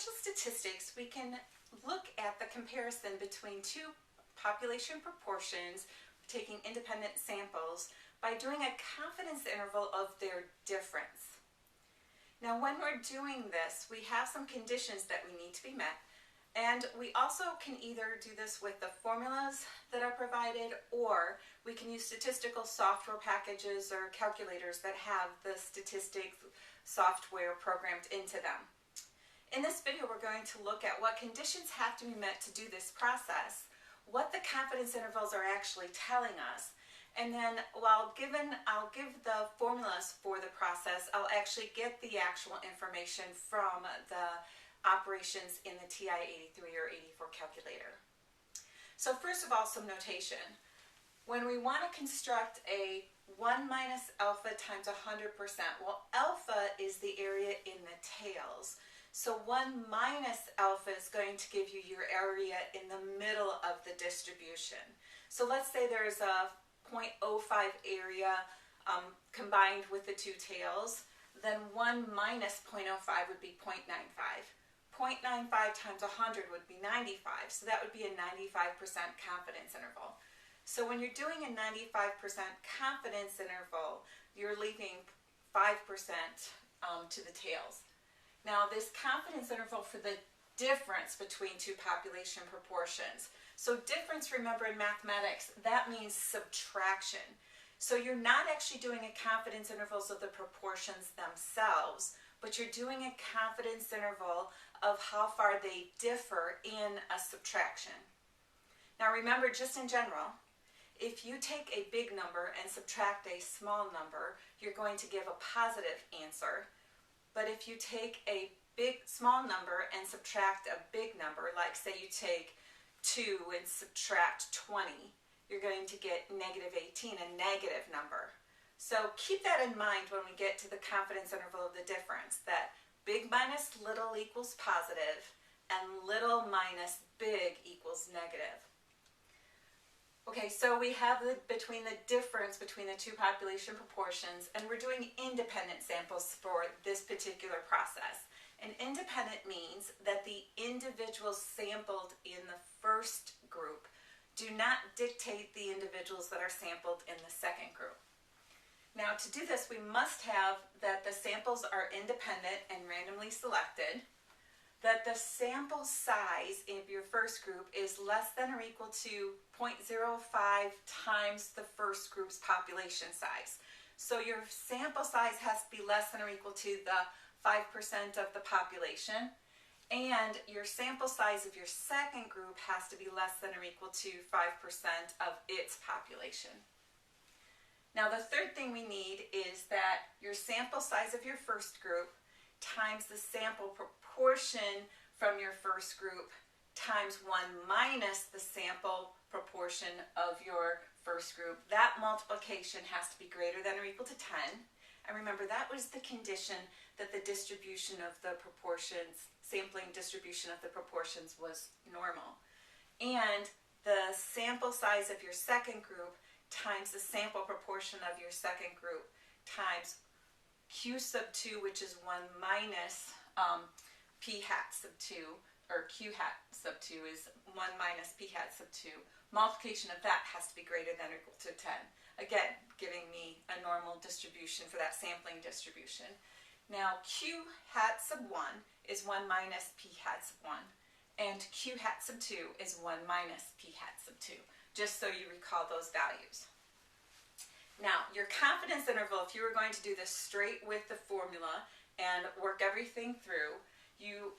differential statistics, we can look at the comparison between two population proportions, taking independent samples, by doing a confidence interval of their difference. Now, when we're doing this, we have some conditions that we need to be met, and we also can either do this with the formulas that are provided, or we can use statistical software packages or calculators that have the statistics software programmed into them. In this video, we're going to look at what conditions have to be met to do this process, what the confidence intervals are actually telling us, and then I'll give the formulas for the process. I'll actually get the actual information from the operations in the TI-83 or 84 calculator. So first of all, some notation. When we want to construct a 1 minus alpha times 100%, well, alpha is the area in the tails. So 1 minus alpha is going to give you your area in the middle of the distribution. So let's say there's a 0.05 area combined with the two tails, then 1 minus 0.05 would be 0.95. 0.95 times 100 would be 95, so that would be a 95% confidence interval. So when you're doing a 95% confidence interval, you're leaving 5% to the tails. Now, this confidence interval for the difference between two population proportions. So difference, remember in mathematics, that means subtraction. So you're not actually doing a confidence intervals of the proportions themselves, but you're doing a confidence interval of how far they differ in a subtraction. Now remember, just in general, if you take a big number and subtract a small number, you're going to give a positive answer. But if you take a small number and subtract a big number, like say you take 2 and subtract 20, you're going to get negative 18, a negative number. So keep that in mind when we get to the confidence interval of the difference, that big minus little equals positive and little minus big equals negative. Okay, so we have the difference between the two population proportions, and we're doing independent samples for this particular process. And independent means that the individuals sampled in the first group do not dictate the individuals that are sampled in the second group. Now, to do this, we must have that the samples are independent and randomly selected, that the sample size in your first group is less than or equal to 0.05 times the first group's population size. So your sample size has to be less than or equal to the 5% of the population, and your sample size of your second group has to be less than or equal to 5% of its population. Now, the third thing we need is that your sample size of your first group times the sample proportion from your first group times 1 minus the sample proportion of your first group. That multiplication has to be greater than or equal to 10. And remember, that was the condition that the distribution of the proportions, sampling distribution of the proportions, was normal. And the sample size of your second group times the sample proportion of your second group times Q sub 2, which is 1 minus P hat sub 2, or Q hat sub 2 is 1 minus P hat sub 2. Multiplication of that has to be greater than or equal to 10. Again, giving me a normal distribution for that sampling distribution. Now, Q hat sub 1 is 1 minus P hat sub 1, and Q hat sub 2 is 1 minus P hat sub 2, just so you recall those values. Now, your confidence interval, if you were going to do this straight with the formula and work everything through, you,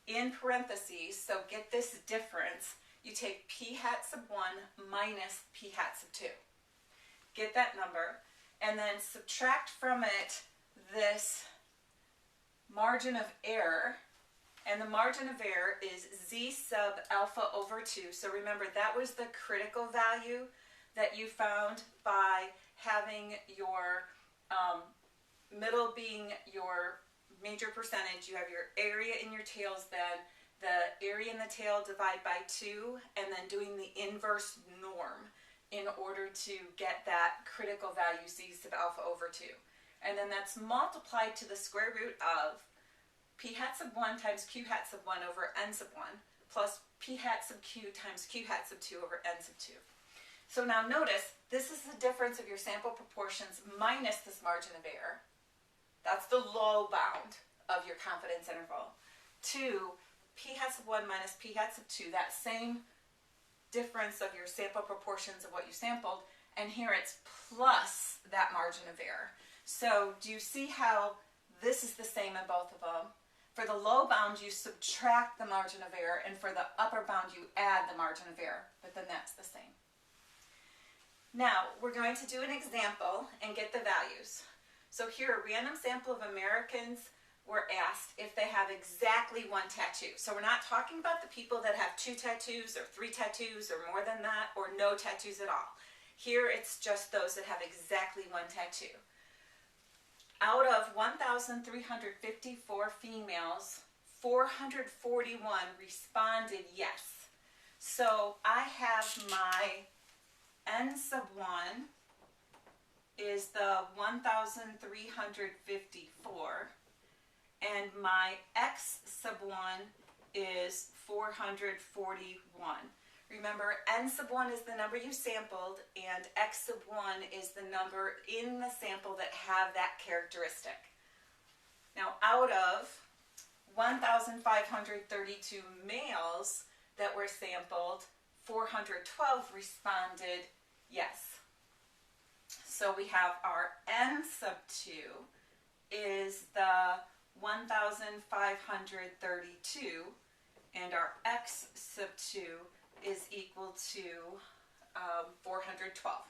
in parentheses, so get this difference, you take P hat sub 1 minus P hat sub 2. Get that number, and then subtract from it this margin of error, and the margin of error is Z sub alpha over 2. So remember, that was the critical value that you found by having your middle being your major percentage. You have your area in your tails, then the area in the tail divide by 2, and then doing the inverse norm in order to get that critical value Z sub alpha over 2. And then that's multiplied to the square root of p hat sub 1 times q hat sub 1 over n sub 1 plus p hat sub q times q hat sub 2 over n sub 2. So now notice, this is the difference of your sample proportions minus this margin of error. That's the low bound of your confidence interval. 2, p hat sub 1 minus p hat sub 2, that same difference of your sample proportions of what you sampled, and here it's plus that margin of error. So do you see how this is the same in both of them? For the low bound, you subtract the margin of error, and for the upper bound, you add the margin of error, but then that's the same. Now, we're going to do an example and get the values. So here, a random sample of Americans were asked if they have exactly 1 tattoo. So we're not talking about the people that have 2 tattoos or 3 tattoos or more than that, or no tattoos at all. Here, it's just those that have exactly 1 tattoo. Out of 1,354 females, 441 responded yes. So I have my n sub 1 is the 1,354, and my x sub 1 is 441. Remember, n sub 1 is the number you sampled, and x sub 1 is the number in the sample that have that characteristic. Now, out of 1,532 males that were sampled, 412 responded yes. So we have our n sub 2 is the 1,532, and our x sub 2 is equal to 412.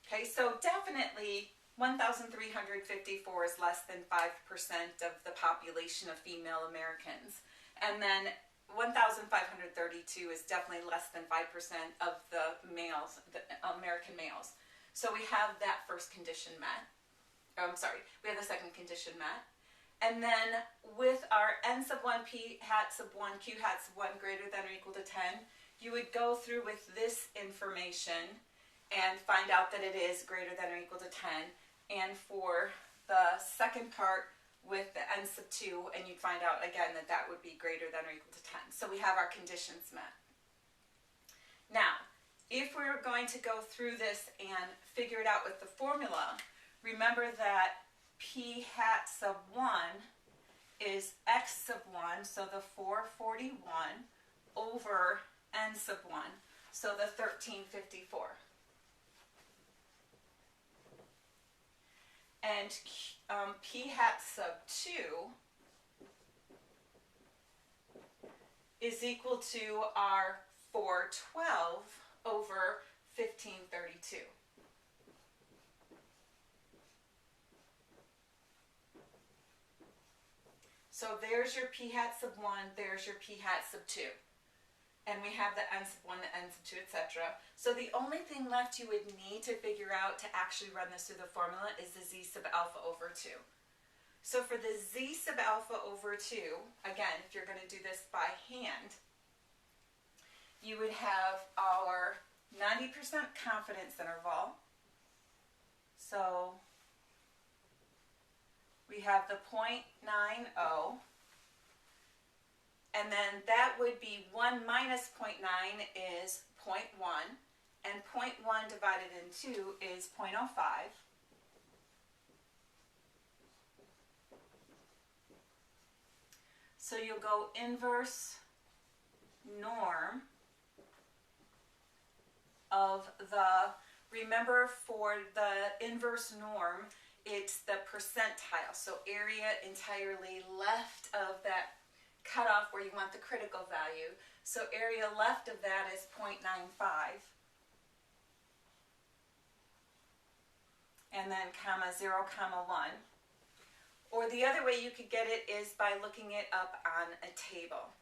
Okay, so definitely 1,354 is less than 5% of the population of female Americans. And then 1,532 is definitely less than 5% of the males, the American males. So we have that first condition met. We have the second condition met. And then with our n sub 1, p hat sub 1, q hat sub 1 greater than or equal to 10, you would go through with this information and find out that it is greater than or equal to 10. And for the second part, with the n sub 2, and you'd find out again that that would be greater than or equal to 10. So we have our conditions met. Now, if we were going to go through this and figure it out with the formula, remember that p hat sub 1 is x sub 1, so the 441, over n sub 1, so the 1354. And p hat sub 2 is equal to our 412 over 1532. So there's your p hat sub 1, there's your p hat sub 2. And we have the n sub 1, the n sub 2, etc. So the only thing left you would need to figure out to actually run this through the formula is the z sub alpha over 2. So for the z sub alpha over 2, again, if you're going to do this by hand, you would have our 90% confidence interval. So we have the 0.90. And then that would be 1 minus 0.9 is 0.1, and 0.1 divided in 2 is 0.05. So you'll go inverse norm of the, remember for the inverse norm, it's the percentile, so area entirely left of that cutoff where you want the critical value. So area left of that is 0.95. And then comma 0, comma 1. Or the other way you could get it is by looking it up on a table.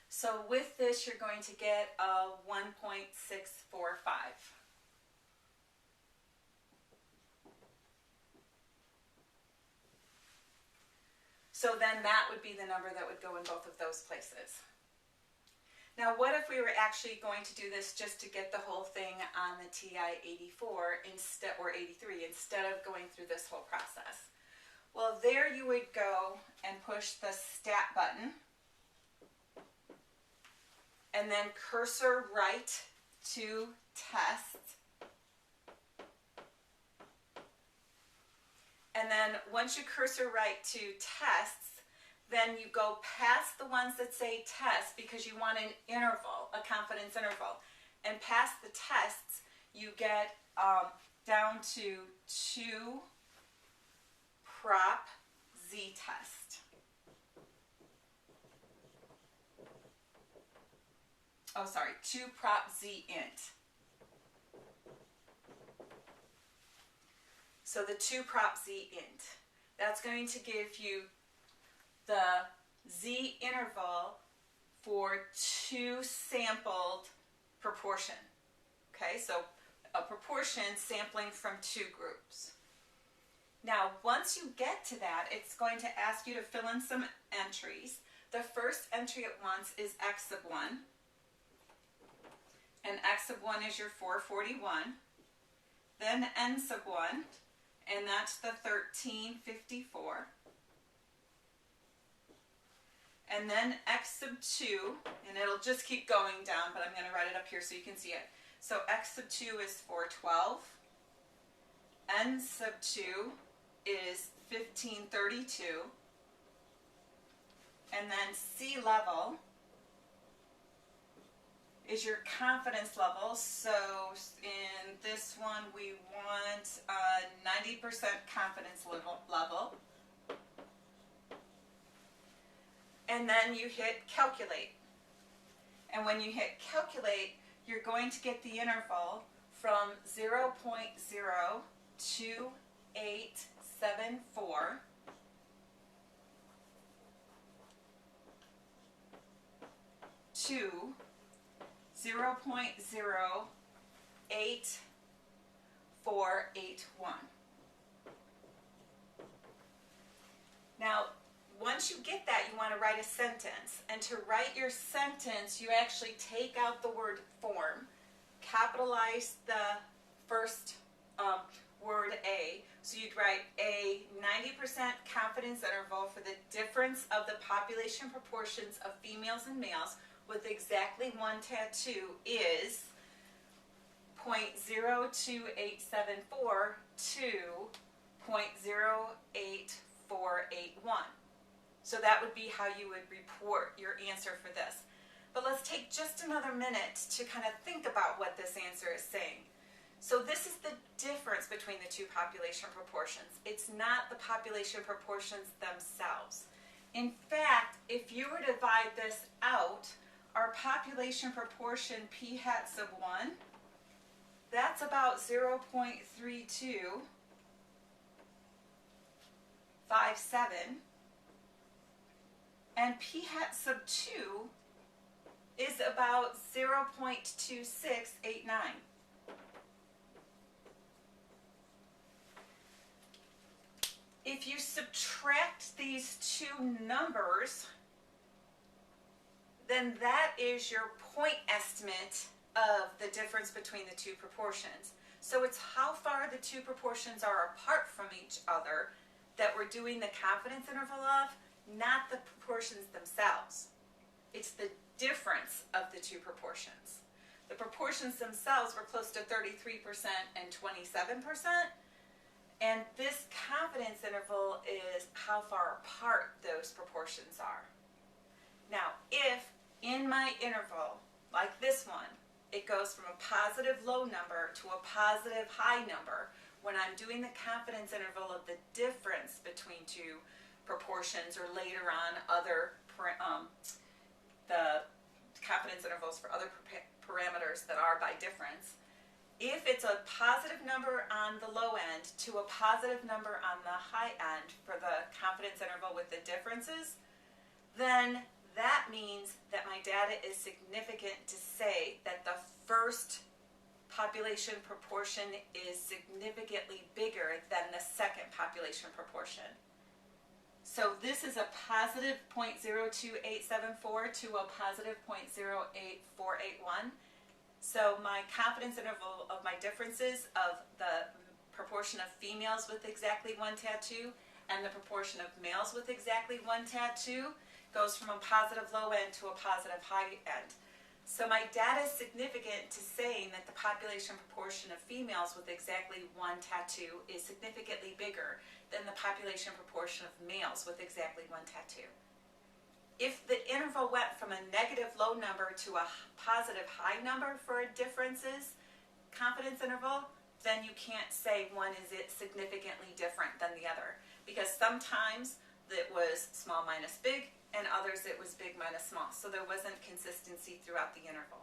So with this, you're going to get a 1.645. So then that would be the number that would go in both of those places. Now what if we were actually going to do this just to get the whole thing on the TI-84 instead, or 83, instead of going through this whole process? Well, there you would go and push the stat button, and then cursor right to test. And then once you cursor right to tests, then you go past the ones that say test because you want an interval, a confidence interval. And past the tests, you get down to 2 prop z test. Oh, sorry, 2 prop z int. So the 2 prop z int. That's going to give you the z interval for 2 sampled proportion. Okay, so a proportion sampling from 2 groups. Now, once you get to that, it's going to ask you to fill in some entries. The first entry it wants is x sub 1. And x sub 1 is your 441. Then n sub 1, and that's the 1354. And then x sub 2, and it'll just keep going down, but I'm going to write it up here so you can see it. So x sub 2 is 412. N sub 2 is 1532. And then C level is your confidence level. So in this one, we want a 90% confidence level. And then you hit calculate. And when you hit calculate, you're going to get the interval from 0.02874 to 0.08481. Now, once you get that, you want to write a sentence. And to write your sentence, you actually take out the word form, capitalize the first word A. So you'd write a 90% confidence interval for the difference of the population proportions of females and males with exactly 1 tattoo is 0.02874 to 0.08481. So that would be how you would report your answer for this. But let's take just another minute to kind of think about what this answer is saying. So this is the difference between the 2 population proportions. It's not the population proportions themselves. In fact, if you were to divide this out, our population proportion p hat sub 1, that's about 0.3257. And p hat sub 2 is about 0.2689. If you subtract these 2 numbers, then that is your point estimate of the difference between the 2 proportions. So it's how far the 2 proportions are apart from each other that we're doing the confidence interval of, not the proportions themselves. It's the difference of the 2 proportions. The proportions themselves were close to 33% and 27%, and this confidence interval is how far apart those proportions are. Now, if in my interval, like this one, it goes from a positive low number to a positive high number, when I'm doing the confidence interval of the difference between 2 proportions, or later on other the confidence intervals for other parameters that are by difference, if it's a positive number on the low end to a positive number on the high end for the confidence interval with the differences, then that means that my data is significant to say that the first population proportion is significantly bigger than the second population proportion. So this is a positive 0.02874 to a positive 0.08481. So my confidence interval of my differences of the proportion of females with exactly 1 tattoo and the proportion of males with exactly one tattoo goes from a positive low end to a positive high end. So my data is significant to saying that the population proportion of females with exactly one tattoo is significantly bigger than the population proportion of males with exactly one tattoo. If the interval went from a negative low number to a positive high number for a differences confidence interval, then you can't say one is significantly different than the other, because sometimes it was small minus big, and others it was big minus small. So there wasn't consistency throughout the interval.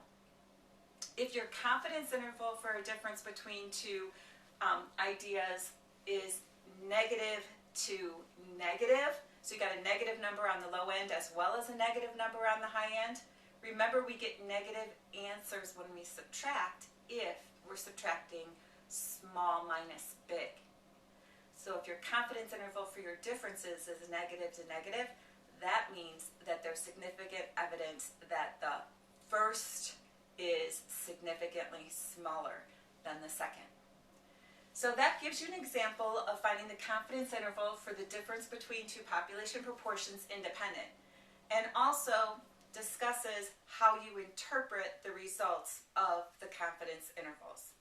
If your confidence interval for a difference between two ideas is negative to negative, so you got a negative number on the low end as well as a negative number on the high end, remember we get negative answers when we subtract if we're subtracting small minus big. So if your confidence interval for your differences is negative to negative, that means that there's significant evidence that the first is significantly smaller than the second. So that gives you an example of finding the confidence interval for the difference between two population proportions independent, and also discusses how you interpret the results of the confidence intervals.